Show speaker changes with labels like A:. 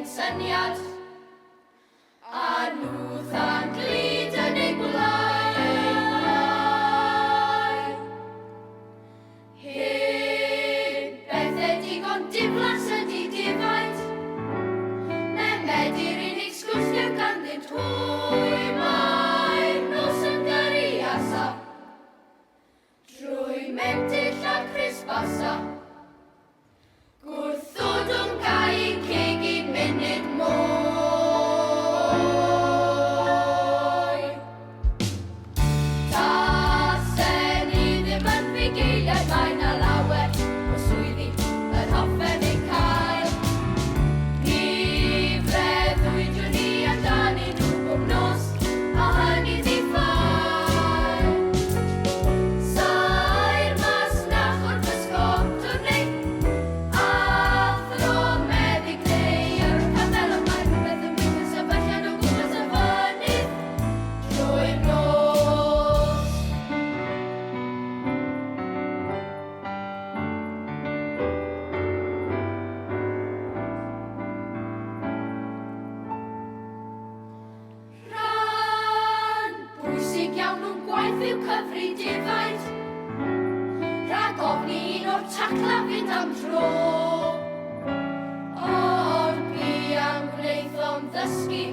A: ein syniad a nhw dda'n glid yn ei gwlau. Hyn bethau digon diflas ydi difaid, ne medir unig sgwrsio ganddynt hwy mae'r nos yn gyrru asa drwy mentyll a crisbasa. Gwrthodwm gau ceg i munud mwy. Tasen i ddim yn fugeiliaid, mae na lawer o swyddi yn hoffen eu cael. Breuddwydwn ni amdanyn nhw bob nos, a hynny ddifael. Sa'r masnach o'r pysgotwr neu athro meddyg neu ar y camel, ond mae rhywbeth yn wyth yn sefyllad o gwmpas y fynydd drwy'r nos. Rhan bwysig iawn o'n gwaith yw cyfri defaid, rhag ofni un o'r tacla fynd am dro. Ond bu am gwneithom ddysgu